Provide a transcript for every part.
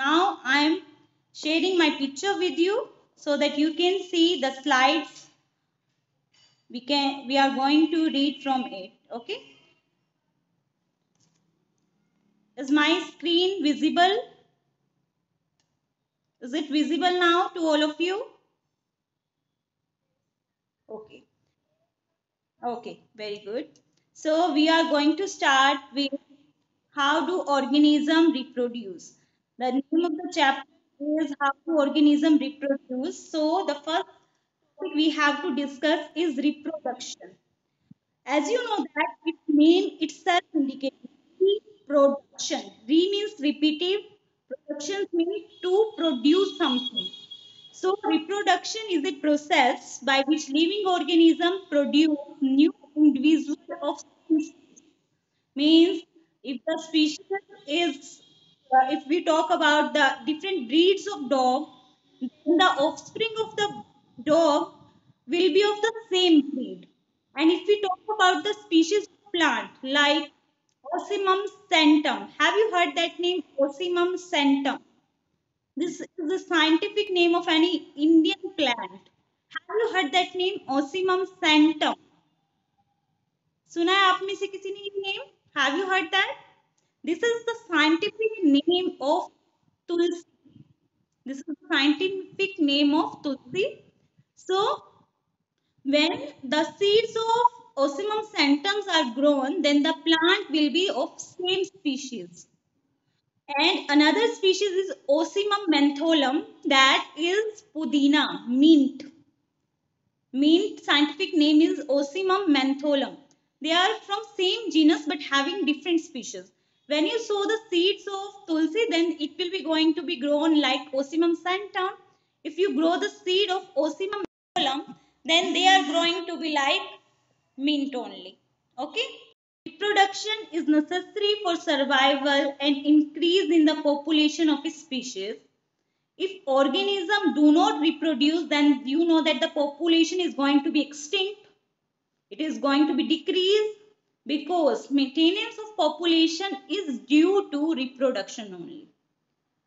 Now I am sharing my picture with you so that you can see the slides. We are going to read from it. Okay. Is my screen visible? Is it visible now to all of you? Okay. Okay, very good. So we are going to start with how do organisms reproduce. The name of the chapter is how do organisms reproduce. So the first topic we have to discuss is reproduction. As you know that its name itself indicates reproduction. Re means repetitive, production means to produce something. So reproduction is a process by which living organisms produce new individual of species. Means if the species is, if we talk about the different breeds of dog, then the offspring of the dog will be of the same breed. And if we talk about the species of plant like Ocimum centum, have you heard that name? Ocimum centum. This is the scientific name of any Indian plant. Have you heard that name? Ocimum centum. सुना है आप में से किसी ने ये name? Have you heard that? This is the scientific name of tulsi. This is the scientific name of tulsi. So when the seeds of Ocimum centums are grown, then the plant will be of same species. And another species is Ocimum mentholum, that is pudina, mint. Mint scientific name is Ocimum mentholum. They are from same genus but having different species. When you sow the seeds of tulsi, then it will be going to be grown like Ocimum centum. If you grow the seed of Ocimum mentholum, then they are growing to be like mint only. Okay. Reproduction is necessary for survival and increase in the population of a species. If organisms do not reproduce, then you know that the population is going to be extinct. It is going to be decreased because maintenance of population is due to reproduction only.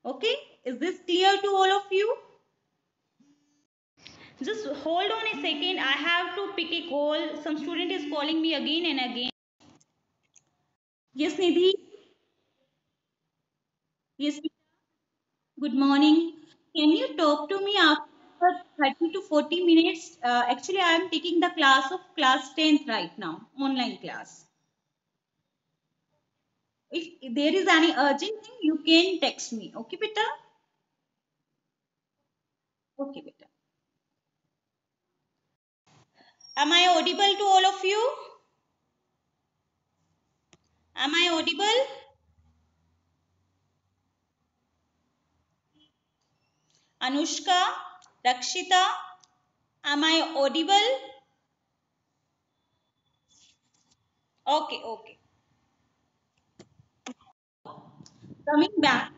Okay, is this clear to all of you? Just hold on a second. I have to pick a call. Some student is calling me again and again. Yes, Nidhi. Yes, good morning. Can you talk to me after 30 to 40 minutes? Actually, I am taking the class of class 10th right now, online class. If there is any urgent thing, you can text me. Okay, beta? Okay, beta. Am I audible to all of you? Am I audible? Anushka, Rakshita, am I audible? Okay, okay. Coming back,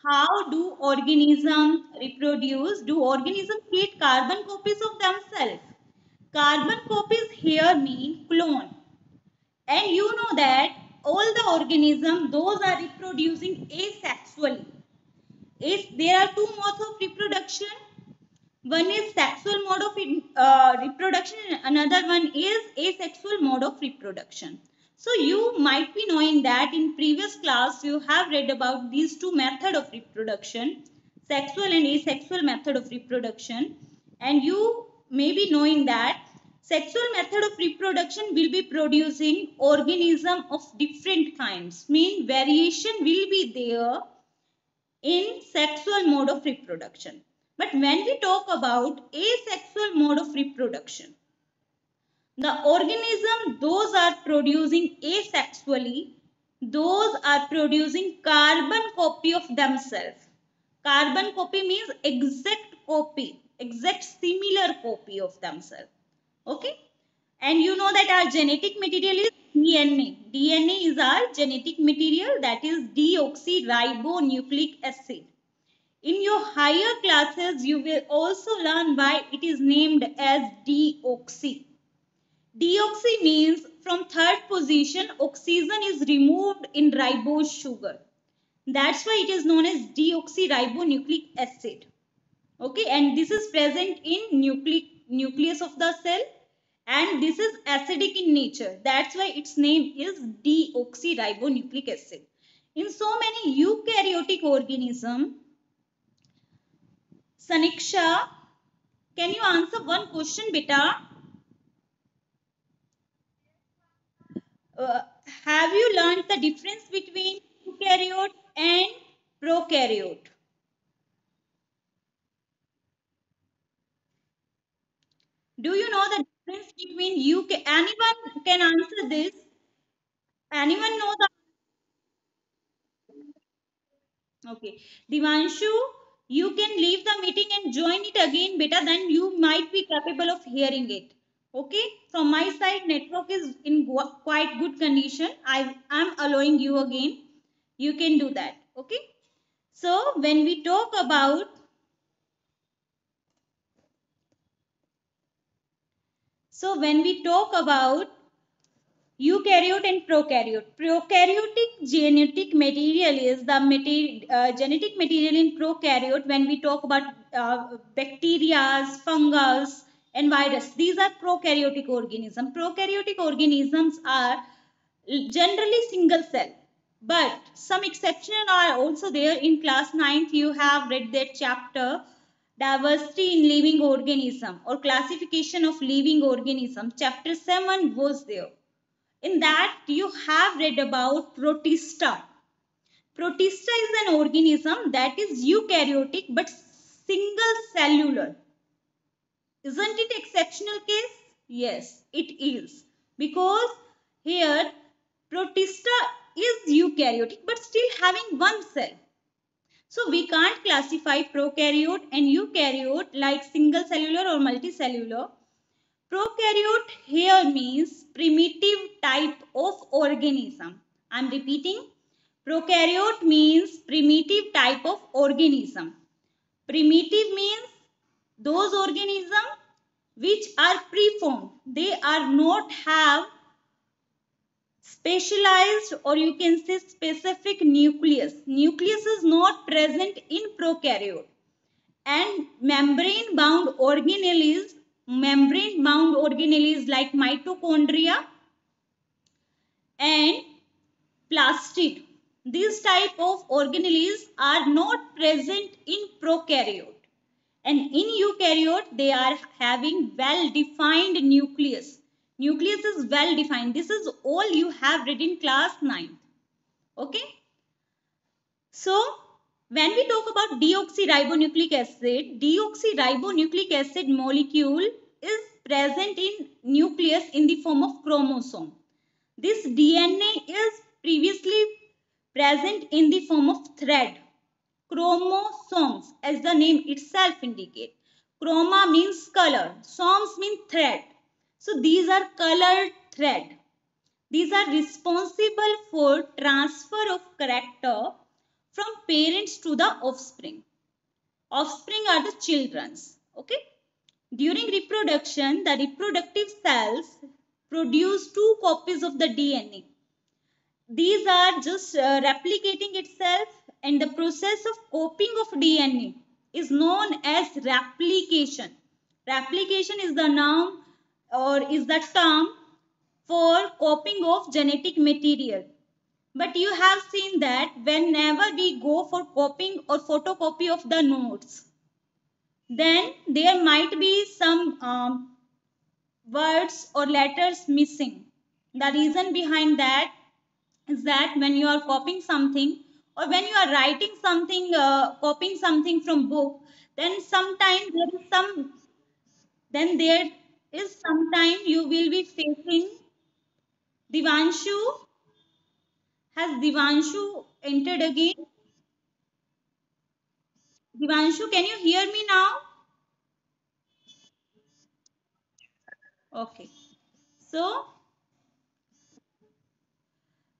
how do organisms reproduce? Do organisms create carbon copies of themselves? Carbon copies here mean clone. And you know that all the organisms, those are reproducing asexually. There are two modes of reproduction. One is sexual mode of reproduction and another one is asexual mode of reproduction. So you might be knowing that in previous class you have read about these two methods of reproduction, sexual and asexual method of reproduction, and you may be knowing that sexual method of reproduction will be producing organism of different kinds, mean variation will be there in sexual mode of reproduction. But when we talk about asexual mode of reproduction, the organism those are producing asexually, those are producing carbon copy of themselves. Carbon copy means exact copy, exact similar copy of themselves. Okay. And you know that our genetic material is DNA. DNA is our genetic material, that is deoxyribonucleic acid. In your higher classes, you will also learn why it is named as deoxy. Deoxy means from third position, oxygen is removed in ribose sugar. That's why it is known as deoxyribonucleic acid. Okay, and this is present in nucleus of the cell, and this is acidic in nature. That's why its name is deoxyribonucleic acid. In so many eukaryotic organisms, Saniksha, can you answer one question, beta? Uh, have you learned the difference between eukaryote and prokaryote? Do you know the difference between anyone can answer this? Anyone know the Okay. Divanshu, you can leave the meeting and join it again better than you might be capable of hearing it. Okay. From my side, network is in quite good condition. I am allowing you again. You can do that. Okay. So when we talk about eukaryote and prokaryote. Prokaryotic genetic material is the genetic material in prokaryote when we talk about bacteria, fungus, and virus. These are prokaryotic organisms. Prokaryotic organisms are generally single cell, but some exceptions are also there. In class 9th, you have read that chapter diversity in living organism or classification of living organism. Chapter 7 was there. In that, you have read about Protista. Protista is an organism that is eukaryotic but single cellular. Isn't it exceptional case? Yes, it is. Because here Protista is eukaryotic but still having one cell. So we can't classify prokaryote and eukaryote like single cellular or multicellular. Prokaryote here means primitive type of organism. I am repeating. Prokaryote means primitive type of organism. Primitive means those organisms which are preformed. They are not have specialized or you can say specific nucleus. Nucleus is not present in prokaryote. And membrane bound organelles like mitochondria and plastid. These type of organelles are not present in prokaryote, and in eukaryote they are having well defined nucleus. Nucleus is well defined. This is all you have read in class 9. Okay. So when we talk about deoxyribonucleic acid molecule is present in nucleus in the form of chromosome. This DNA is previously present in the form of thread. Chromosomes, as the name itself indicates. Chroma means color, somes mean thread. So these are colored thread. These are responsible for transfer of character from parents to the offspring. Offspring are the children's. Okay. During reproduction, the reproductive cells produce two copies of the DNA. These are just replicating itself, and the process of copying of DNA is known as replication. Replication is the noun or is the term for copying of genetic material. But you have seen that whenever we go for copying or photocopy of the notes, then there might be some words or letters missing. The reason behind that is that when you are copying something or when you are writing something, copying something from book, then sometimes there is sometime you will be facing Divanshu. Has Divanshu entered again? Divanshu, can you hear me now? Okay. So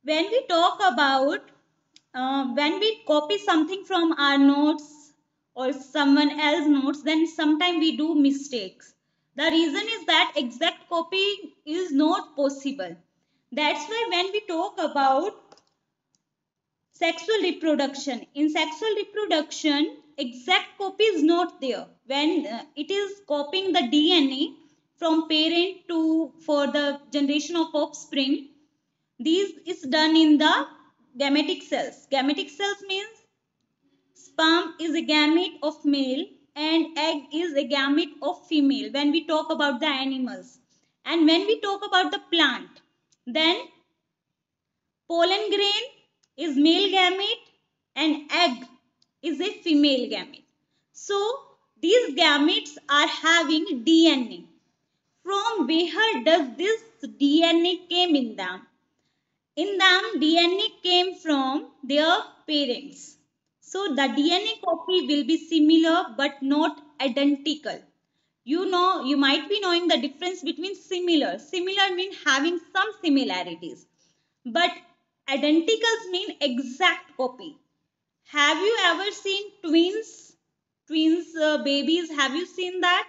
when we talk about when we copy something from our notes or someone else's notes, then sometimes we do mistakes. The reason is that exact copy is not possible. That's why when we talk about Sexual reproduction. In sexual reproduction, exact copy is not there. When it is copying the DNA from parent to for the generation of offspring, this is done in the gametic cells. Gametic cells means sperm is a gamete of male and egg is a gamete of female when we talk about the animals. And when we talk about the plant, then pollen grain is male gamete and egg is a female gamete. So these gametes are having DNA. From where does this DNA came in them? In them, DNA came from their parents. So the DNA copy will be similar but not identical. You know, you might be knowing the difference between similar. Similar means having some similarities. But identicals mean exact copy. Have you ever seen twins? Twins babies, have you seen that?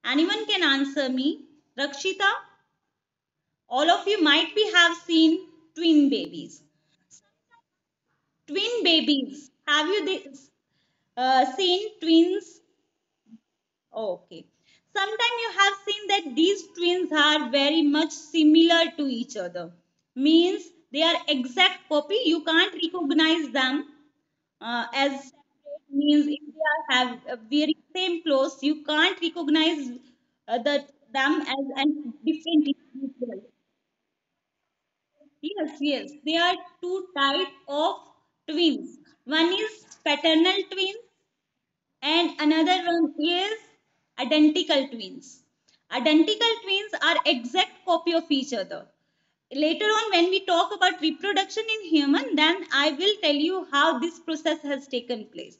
Anyone can answer me. Rakshita? All of you might be have seen twin babies. Twin babies. Have you seen twins? Okay. Sometimes you have seen that these twins are very much similar to each other. Means they are exact copy. You can't recognize them as separate. Means if they are have wearing same clothes, you can't recognize them as an different individual. Yes, yes. There are two types of twins. One is paternal twins and another one is identical twins. Identical twins are exact copy of each other. Later on when we talk about reproduction in human, then I will tell you how this process has taken place.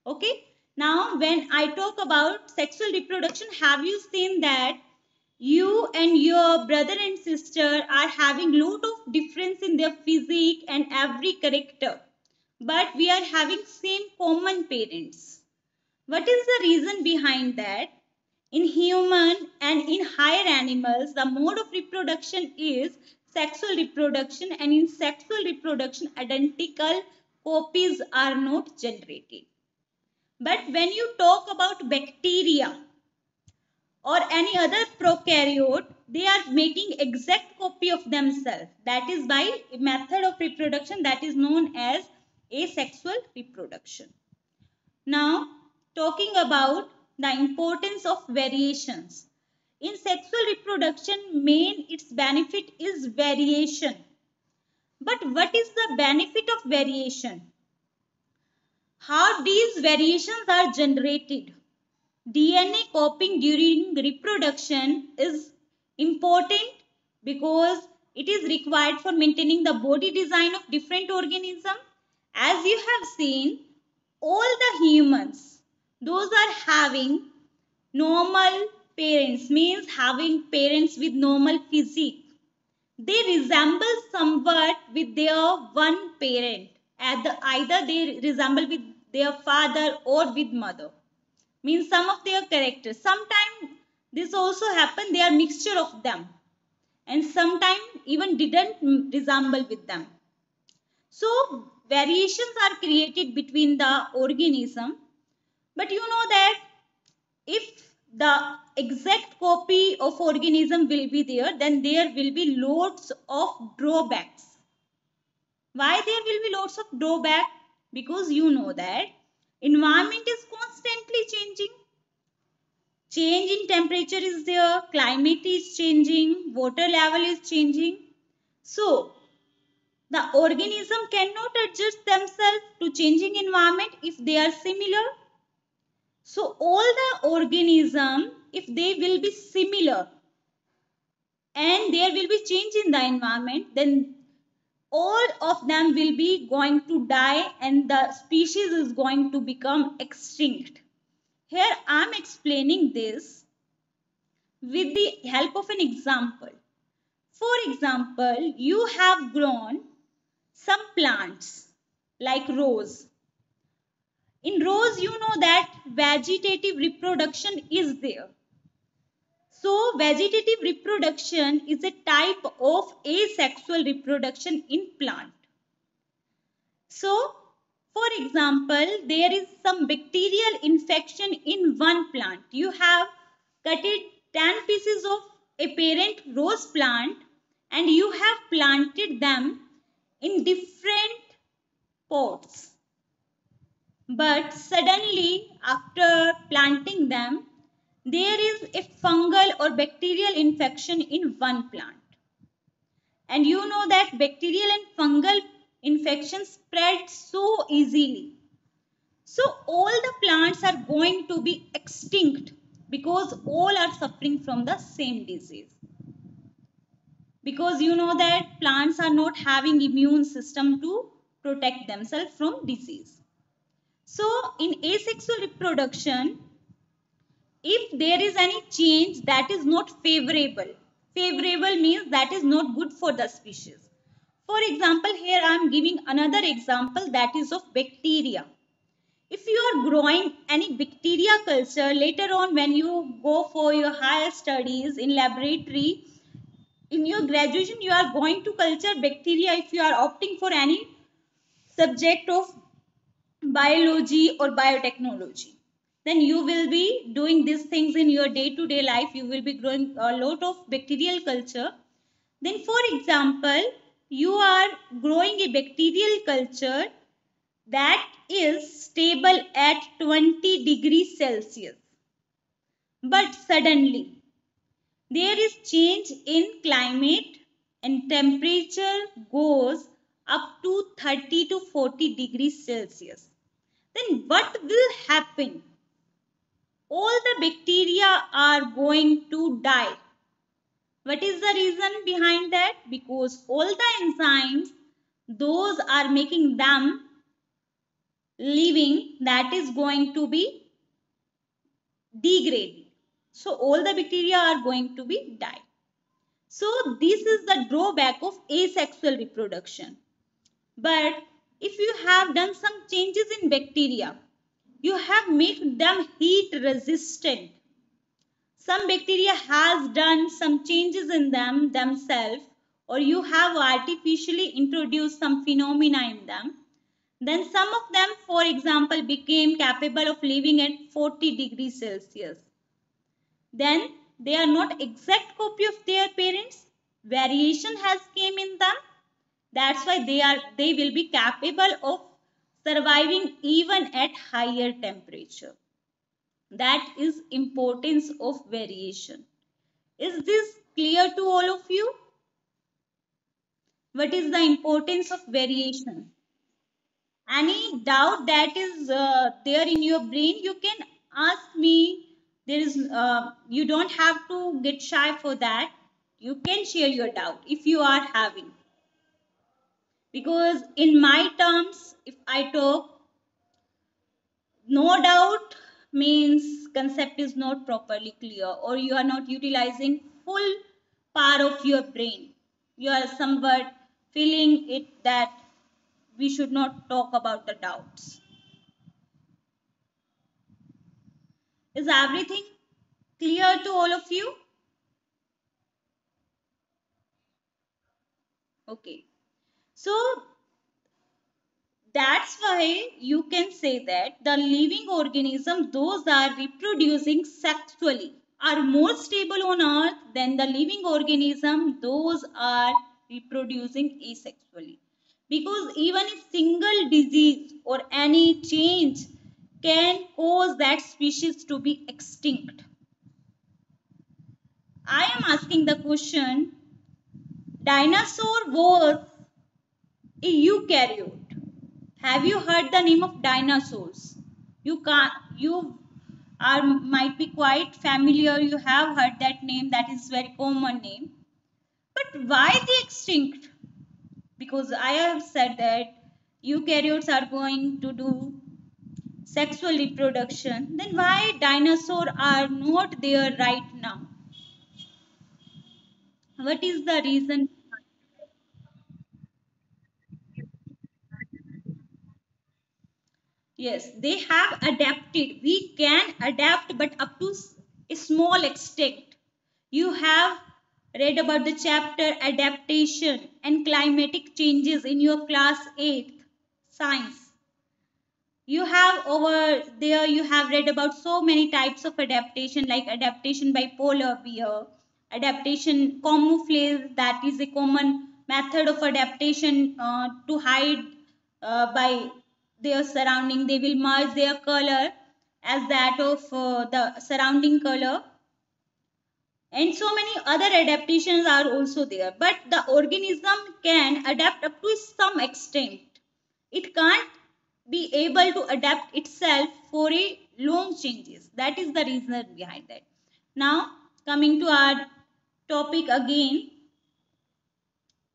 Okay. Now when I talk about sexual reproduction, have you seen that you and your brother and sister are having lot of difference in their physique and every character, but we are having same common parents? What is the reason behind that? In human and in higher animals, the mode of reproduction is sexual reproduction, and in sexual reproduction, identical copies are not generated. But when you talk about bacteria or any other prokaryote, they are making exact copy of themselves. That is by a method of reproduction that is known as asexual reproduction. Now, talking about the importance of variations. In sexual reproduction, main its benefit is variation. But what is the benefit of variation? How these variations are generated? DNA copying during reproduction is important because it is required for maintaining the body design of different organisms. As you have seen, all the humans, those are having normal parents, means having parents with normal physique. They resemble somewhat with their one parent. Either they resemble with their father or with mother. Means some of their characters. Sometimes this also happen, they are mixture of them. And sometimes even didn't resemble with them. So variations are created between the organism. But you know that if the exact copy of organism will be there, then there will be lots of drawbacks. Why there will be lots of drawback? Because you know that environment is constantly changing. Change in temperature is there, climate is changing, water level is changing. So the organism cannot adjust themselves to changing environment if they are similar. So all the organism, if they will be similar and there will be change in the environment, then all of them will be going to die and the species is going to become extinct. Here I am explaining this with the help of an example. For example, you have grown some plants like rose. In rose, you know that vegetative reproduction is there. So, vegetative reproduction is a type of asexual reproduction in plant. So, for example, there is some bacterial infection in one plant. You have cut it 10 pieces of a parent rose plant and you have planted them in different pots. But suddenly, after planting them, there is a fungal or bacterial infection in one plant. And you know that bacterial and fungal infections spread so easily. So all the plants are going to be extinct because all are suffering from the same disease. Because you know that plants are not having immune system to protect themselves from disease. So in asexual reproduction, if there is any change that is not favorable, favorable means that is not good for the species. For example, here I am giving another example, that is of bacteria. If you are growing any bacteria culture later on when you go for your higher studies in laboratory, in your graduation you are going to culture bacteria if you are opting for any subject of biology or biotechnology, then you will be doing these things in your day to day life. You will be growing a lot of bacterial culture. Then for example, you are growing a bacterial culture that is stable at 20 degrees Celsius. But suddenly there is change in climate and temperature goes up to 30 to 40 degrees Celsius. Then what will happen? All the bacteria are going to die. What is the reason behind that? Because all the enzymes, those are making them living, that is going to be degraded. So all the bacteria are going to be die. So this is the drawback of asexual reproduction. But if you have done some changes in bacteria, you have made them heat resistant. Some bacteria has done some changes in them themselves, or you have artificially introduced some phenomena in them. Then some of them, for example, became capable of living at 40 degrees Celsius. Then they are not exact copy of their parents. Variation has came in them. That's why they will be capable of surviving even at higher temperature. That is importance of variation. Is this clear to all of you? What is the importance of variation? Any doubt that is there in your brain, you can ask me. There is you don't have to get shy for that. You can share your doubt if you are having. Because in my terms, if I talk, no doubt means concept is not properly clear or you are not utilizing full power of your brain. You are somewhat feeling it that we should not talk about the doubts. Is everything clear to all of you? Okay. So that's why you can say that the living organism, those are reproducing sexually, are more stable on earth than the living organism, those are reproducing asexually. Because even a single disease or any change can cause that species to be extinct. I am asking the question, dinosaur was a eukaryote. Have you heard the name of dinosaurs? You are might be quite familiar. You have heard that name. That is very common name. But why they extinct? Because I have said that eukaryotes are going to do sexual reproduction. Then why dinosaurs are not there right now? What is the reason? Yes, they have adapted. We can adapt, but up to a small extent. You have read about the chapter adaptation and climatic changes in your class 8th science. You have over there, you have read about so many types of adaptation, like adaptation by polar bear, adaptation camouflage, that is a common method of adaptation to hide by their surrounding. They will merge their color as that of the surrounding color, and so many other adaptations are also there. But the organism can adapt up to some extent. It can't be able to adapt itself for a long changes. That is the reason behind that. Now coming to our topic again,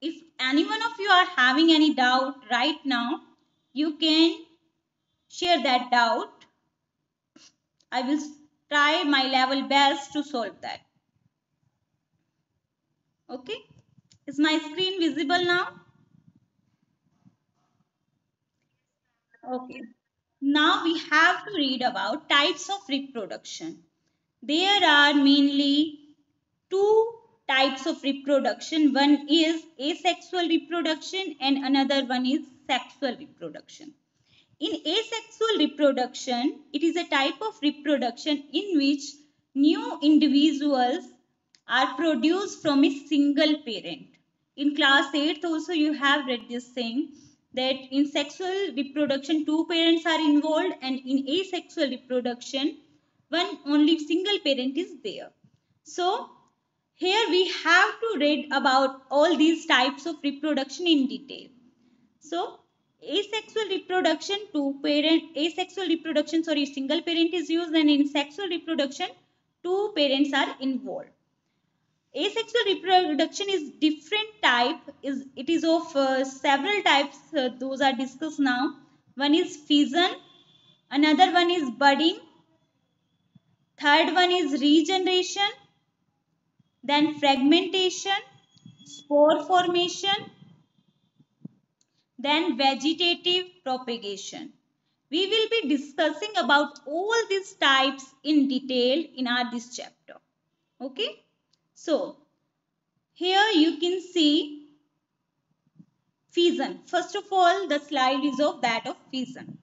if any one of you are having any doubt right now, you can share that doubt. I will try my level best to solve that. Okay, is my screen visible now? Okay. Now we have to read about types of reproduction. There are mainly two types of reproduction. One is asexual reproduction and another one is sexual reproduction. In asexual reproduction, it is a type of reproduction in which new individuals are produced from a single parent. In class 8th also you have read this thing, that in sexual reproduction two parents are involved, and in asexual reproduction one only single parent is there. So here we have to read about all these types of reproduction in detail. So asexual reproduction, asexual reproduction, sorry, single parent is used, and in sexual reproduction two parents are involved. Asexual reproduction is different type, it is of several types, those are discussed now. One is fission, another one is budding, third one is regeneration, then fragmentation, spore formation, then vegetative propagation. We will be discussing about all these types in detail in our this chapter. Okay, so here you can see fission. First of all, the slide is of that of fission.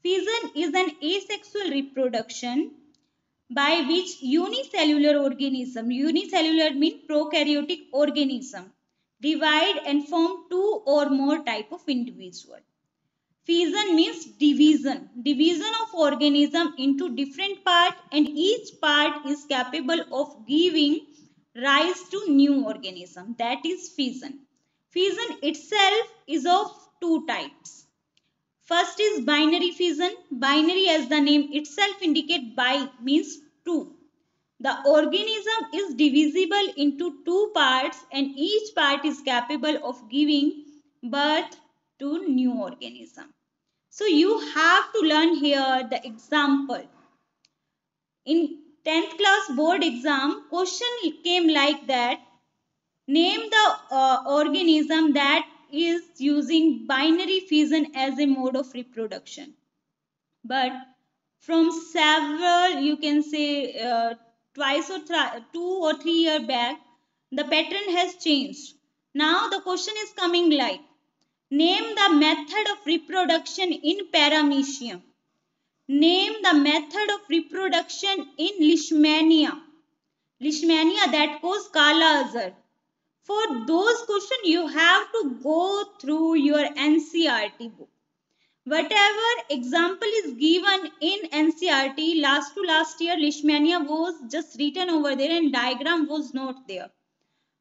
Fission is an asexual reproduction by which unicellular means prokaryotic organism, divide and form two or more type of individual. Fission means division of organism into different part, and each part is capable of giving rise to new organism. That is fission. Fission itself is of two types. First is binary fission. Binary, as the name itself indicates, bi means two. The organism is divisible into two parts, and each part is capable of giving birth to new organism. So you have to learn here the example. In 10th class board exam, question came like that. Name the organism that is using binary fission as a mode of reproduction. But from several, you can say twice or 2 or 3 years back, the pattern has changed. Now the question is coming like, name the method of reproduction in paramecium. Name the method of reproduction in leishmania. Leishmania that cause Kala Azar. For those questions, you have to go through your NCERT book. Whatever example is given in NCERT, last to last year, leishmania was just written over there and diagram was not there.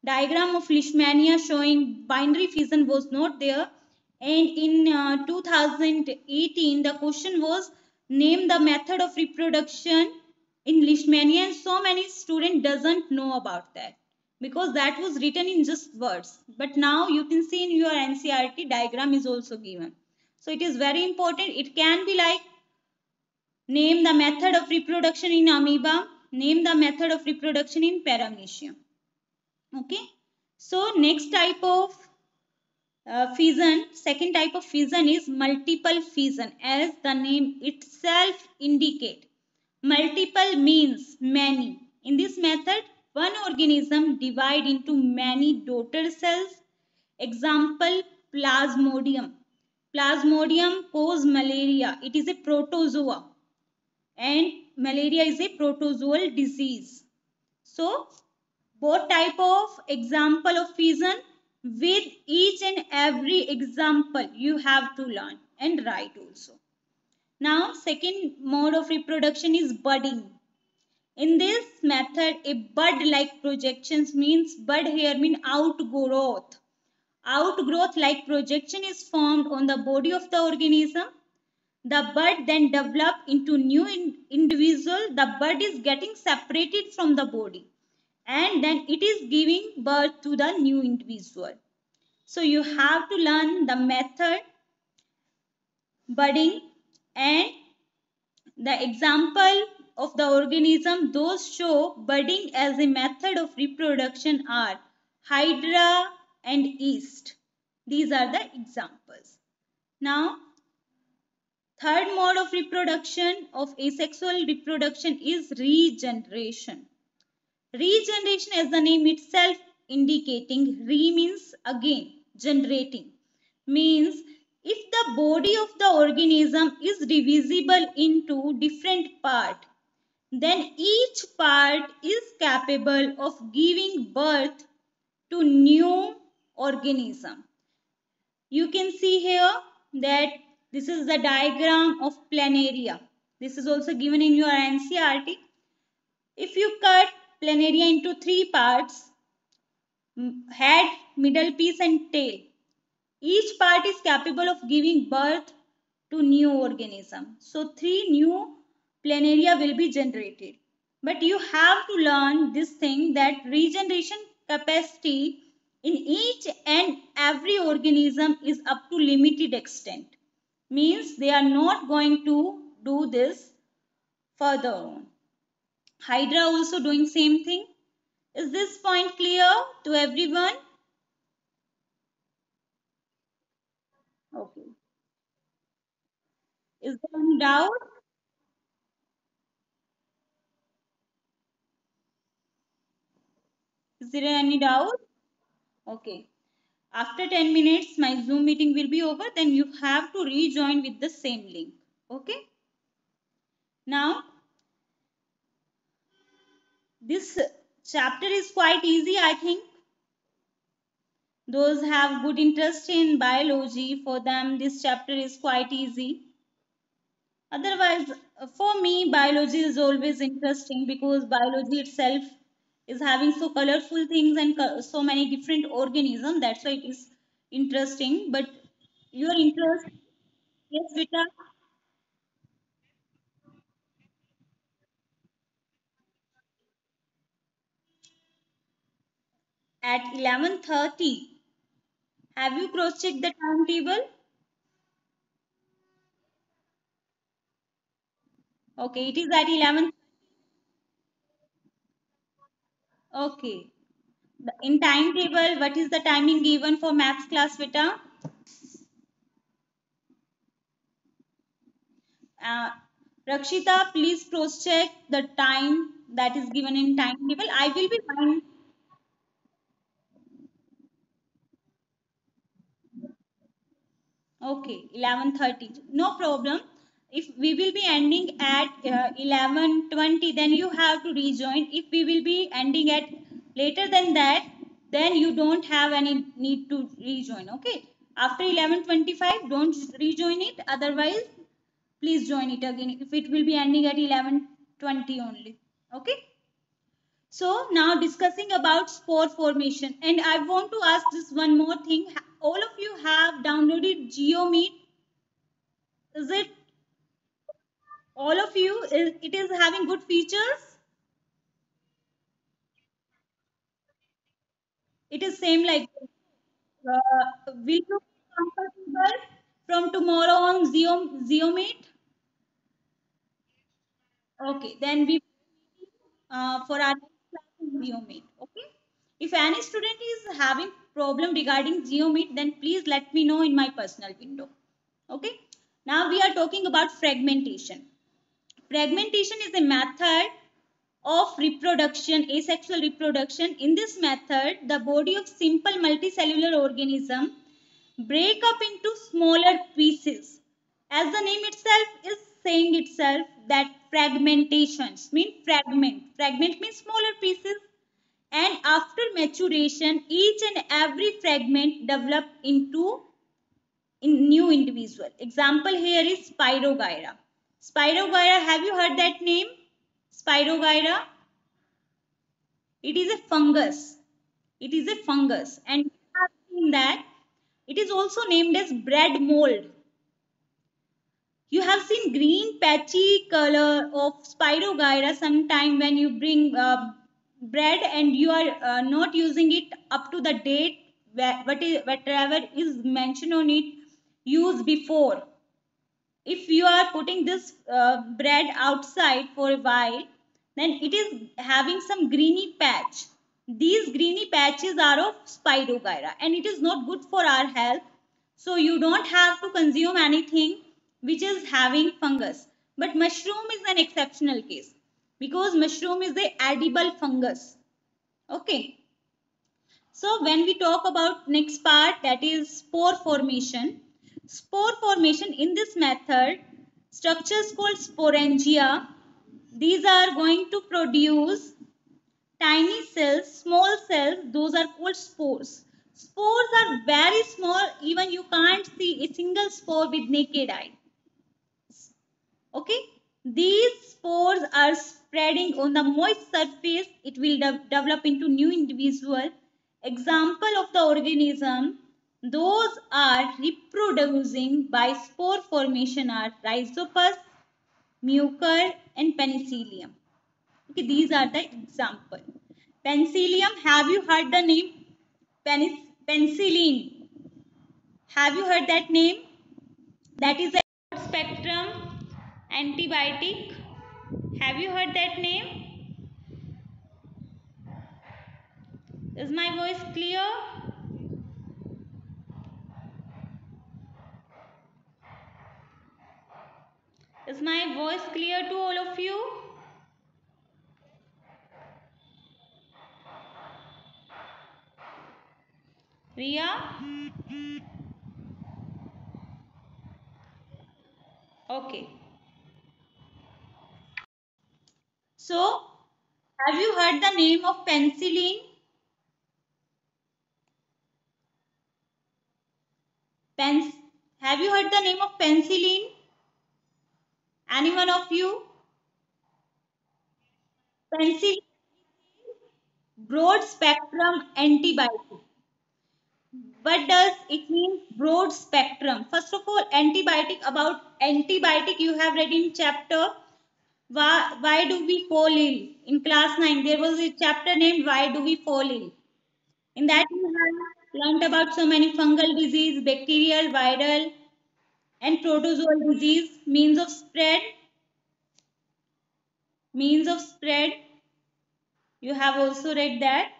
Diagram of leishmania showing binary fission was not there. And in 2018, the question was, name the method of reproduction in leishmania, and so many students doesn't know about that because that was written in just words. But now you can see in your NCERT diagram is also given. So it is very important. It can be like, name the method of reproduction in amoeba, name the method of reproduction in paramecium. Okay. So next type of fission, second type of fission is multiple fission, as the name itself indicate. Multiple means many. In this method, one organism divide into many daughter cells. Example, plasmodium. Plasmodium cause malaria. It is a protozoa and malaria is a protozoal disease. So both type of example of fission, with each and every example you have to learn and write also. Now second mode of reproduction is budding. In this method, a bud-like projections means bud here mean outgrowth. Outgrowth-like projection is formed on the body of the organism. The bud then develop into new individual. The bud is getting separated from the body and then it is giving birth to the new individual. So you have to learn the method budding and the example of the organism those show budding as a method of reproduction are Hydra and yeast. These are the examples. Now, third mode of reproduction of asexual reproduction is regeneration. Regeneration, as the name itself indicating, re means again, generating, means if the body of the organism is divisible into different parts, then each part is capable of giving birth to new organism. You can see here that this is the diagram of planaria. This is also given in your NCERT. If you cut planaria into three parts, head, middle piece and tail, each part is capable of giving birth to new organism. So three new planaria will be generated. But you have to learn this thing that regeneration capacity in each and every organism is up to limited extent. Means they are not going to do this further on. Hydra also doing same thing. Is this point clear to everyone? Okay. Is there any doubt? Is there any doubt? Okay. After 10 minutes, my Zoom meeting will be over. Then you have to rejoin with the same link. Okay. Now, this chapter is quite easy, I think. Those have good interest in biology, for them this chapter is quite easy. Otherwise, for me, biology is always interesting because biology itself is having so colorful things and so many different organisms. That's why it is interesting. But your interest, yes, Vita, at 11:30. Have you cross-checked the timetable? Okay, it is at 11. Okay. In timetable, what is the timing given for maths class, Vita? Uh, Rakshita, please cross-check the time that is given in timetable. I will be fine. Okay, 11:30. No problem. If we will be ending at 11:20, then you have to rejoin. If we will be ending at later than that, then you don't have any need to rejoin. Okay. After 11:25, don't rejoin it. Otherwise, please join it again if it will be ending at 11:20 only. Okay. So now discussing about spore formation, and I want to ask this one more thing. All of you have downloaded GeoMeet. Is it all of you? It is having good features. It is same like will you be comfortable from tomorrow on GeoMeet? Okay, then we for our next class in GeoMeet. Okay. If any student is having problem regarding GeoMeet, then please let me know in my personal window. Okay. Now we are talking about fragmentation. Fragmentation is a method of reproduction, asexual reproduction. In this method, the body of simple multicellular organism break up into smaller pieces. As the name itself is saying itself that fragmentations mean fragment. Fragment means smaller pieces. And after maturation, each and every fragment develop into new individual. Example here is Spirogyra. Spirogyra, have you heard that name? Spirogyra. It is a fungus. It is a fungus, and we have seen that it is also named as bread mold. You have seen green patchy color of Spirogyra sometime when you bring bread and you are not using it up to the date whatever is mentioned on it used before. If you are putting this bread outside for a while, then it is having some greeny patch. These greeny patches are of Spirogyra and it is not good for our health. So you don't have to consume anything which is having fungus. But mushroom is an exceptional case because mushroom is the edible fungus. Okay. So when we talk about next part, that is spore formation. Spore formation in this method, structures called sporangia, these are going to produce tiny cells, small cells, those are called spores. Spores are very small, even you can't see a single spore with naked eye. Okay, these spores are spreading on the moist surface. It will develop into new individual. Example of the organism, those are reproducing by spore formation are Rhizopus, Mucor and Penicillium. Okay, these are the example. Penicillium, have you heard the name? Penicillin. Have you heard that name? That is a broad spectrum antibiotic. Have you heard that name? Is my voice clear? Is my voice clear to all of you? Ria? Okay. So, have you heard the name of penicillin? Pens have you heard the name of penicillin? Any one of you? Penicillin, broad spectrum antibiotic. What does it mean, broad spectrum? First of all, antibiotic, about antibiotic you have read in chapter why do we fall ill? In class 9, there was a chapter named Why Do We Fall Ill? In that, you have learnt about so many fungal disease, bacterial, viral, and protozoal disease, means of spread. You have also read that.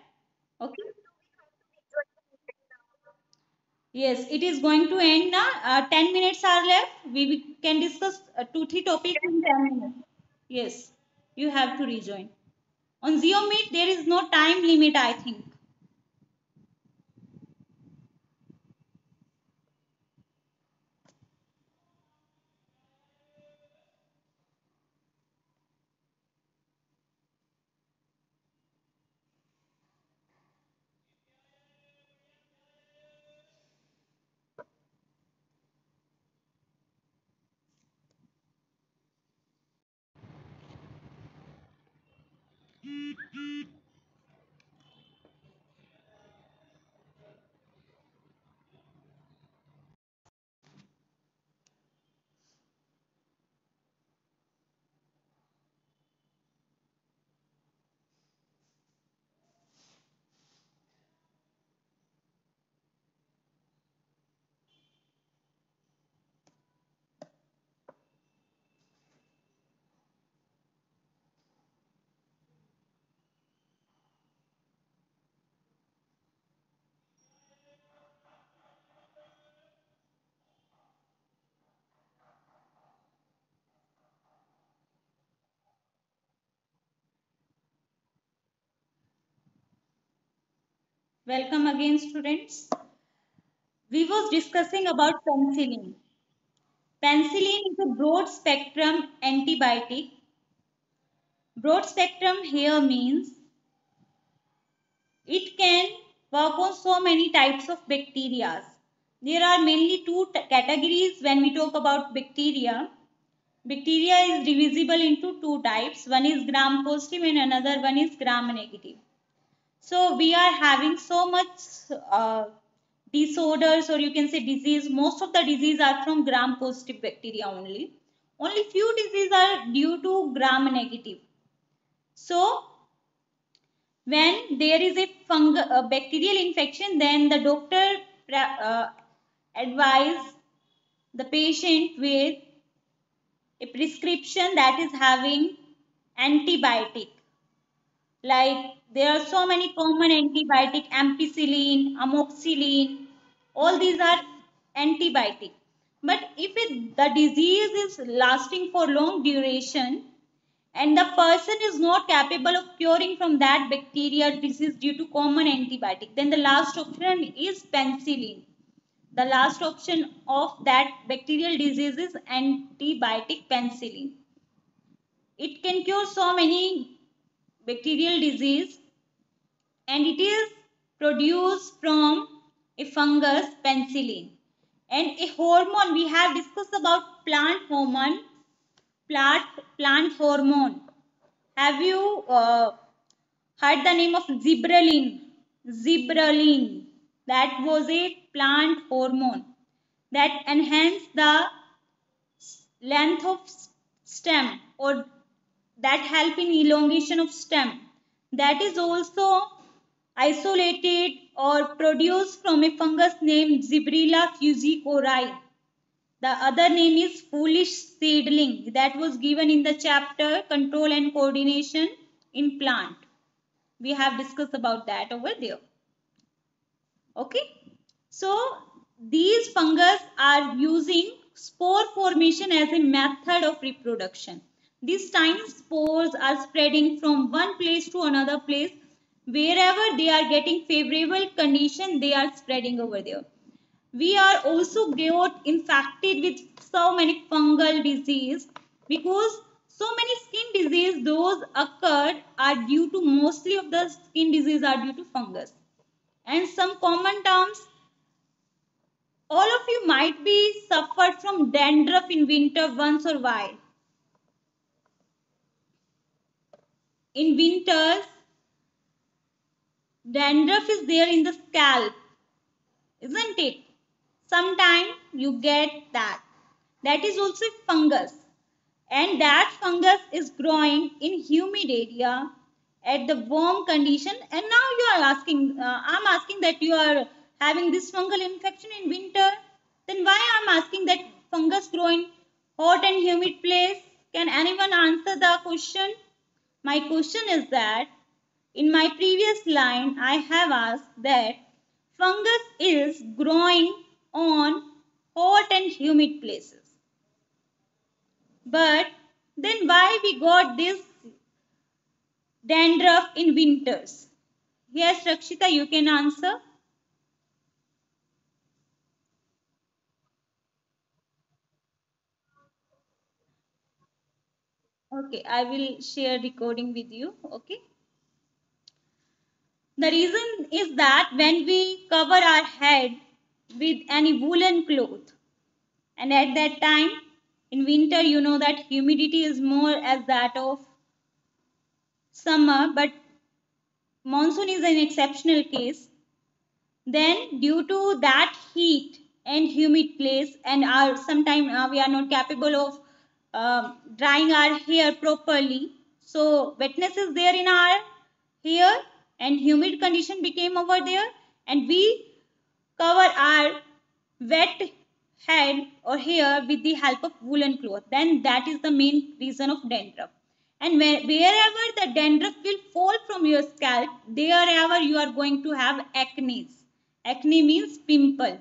Okay. Yes, it is going to end now. 10 minutes are left. We can discuss 2 3 topics in 10 minutes. Yes, you have to rejoin. On Zio Meet, there is no time limit, I think. Welcome again, students. We was discussing about penicillin. Penicillin is a broad spectrum antibiotic. Broad spectrum here means it can work on so many types of bacteria. There are mainly two categories when we talk about bacteria. Bacteria is divisible into two types. One is gram positive and another one is gram negative. So we are having so much disorders, or you can say disease. Most of the disease are from gram positive bacteria only. Only few diseases are due to gram negative. So when there is a bacterial infection, then the doctor advise the patient with a prescription that is having antibiotic. Like there are so many common antibiotic, ampicillin, amoxicillin, all these are antibiotic. But if the disease is lasting for long duration and the person is not capable of curing from that bacteria disease due to common antibiotic, then the last option is penicillin. The last option of that bacterial disease is antibiotic penicillin. It can cure so many bacterial disease, and it is produced from a fungus penicillin. And a hormone, we have discussed about plant hormone. Have you heard the name of Zebralin? That was a plant hormone that enhanced the length of stem, or that help in elongation of stem. That is also isolated or produced from a fungus named Zebrilla fusicori. The other name is foolish seedling, that was given in the chapter control and coordination in plant. We have discussed about that over there. Okay. So these fungus are using spore formation as a method of reproduction. These tiny spores are spreading from one place to another place. Wherever they are getting favorable condition, they are spreading over there. We are also got infected with so many fungal disease, because so many skin disease those occurred are due to, mostly of the skin disease are due to fungus. And some common terms, all of you might be suffered from dandruff in winter once or while. In winters, dandruff is there in the scalp, isn't it? Sometime you get that. That is also fungus. And that fungus is growing in humid area at the warm condition. And now you are asking, I'm asking that you are having this fungal infection in winter. Then why I'm asking that fungus grow in hot and humid place? Can anyone answer the question? My question is that in my previous line, I have asked that fungus is growing on hot and humid places. But then why we got this dandruff in winters? Yes, Rakshita, you can answer. Okay, I will share recording with you. Okay. The reason is that when we cover our head with any woolen cloth, and at that time in winter, you know that humidity is more as that of summer, but monsoon is an exceptional case. Then due to that heat and humid place, and our sometimes we are not capable of drying our hair properly, so wetness is there in our hair and humid condition became over there, and we cover our wet head or hair with the help of woolen cloth. Then that is the main reason of dandruff. And wherever the dandruff will fall from your scalp, therever you are going to have acne. Acne means pimple.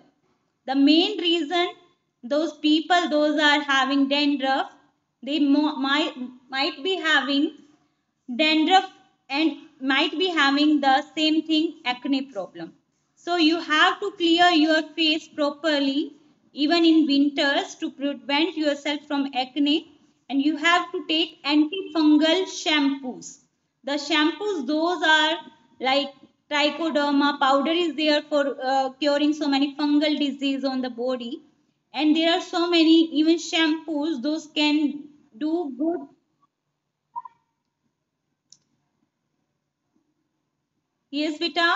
The main reason those people, those are having dandruff, they might be having dandruff and might be having the same thing, acne problem. So you have to clear your face properly even in winters to prevent yourself from acne, and you have to take antifungal shampoos. The shampoos, those are like trichoderma powder is there for curing so many fungal disease on the body, and there are so many even shampoos those can do good. Yes, beta.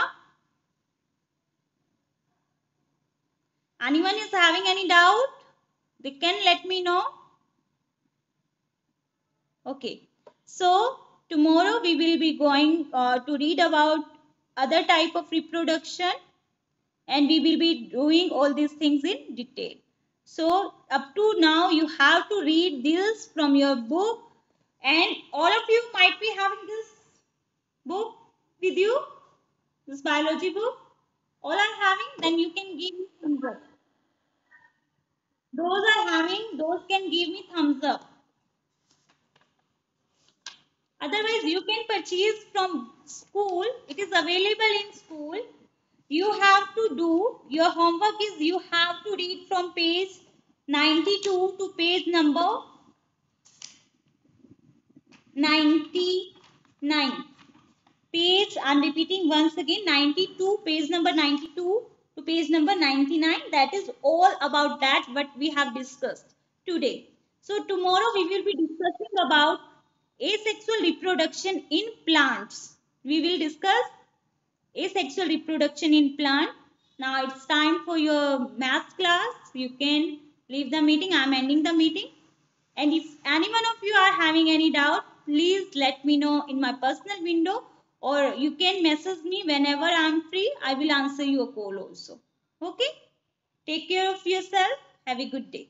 Anyone is having any doubt? They can let me know. Okay. So tomorrow we will be going to read about other type of reproduction, and we will be doing all these things in detail. So up to now you have to read this from your book, and all of you might be having this book with you, this biology book. All are having, then you can give me thumbs up. Those are having, those can give me thumbs up. Otherwise, you can purchase from school. It is available in school. You have to do, your homework is you have to read from page 92 to page number 99. Page, I'm repeating once again, 92, page number 92 to page number 99. That is all about that what we have discussed today. So tomorrow we will be discussing about asexual reproduction in plants. We will discuss asexual reproduction in plant. Now it's time for your math class. You can leave the meeting. I'm ending the meeting. And if any one of you are having any doubt, please let me know in my personal window, or you can message me whenever I'm free. I will answer your call also. Okay? Take care of yourself. Have a good day.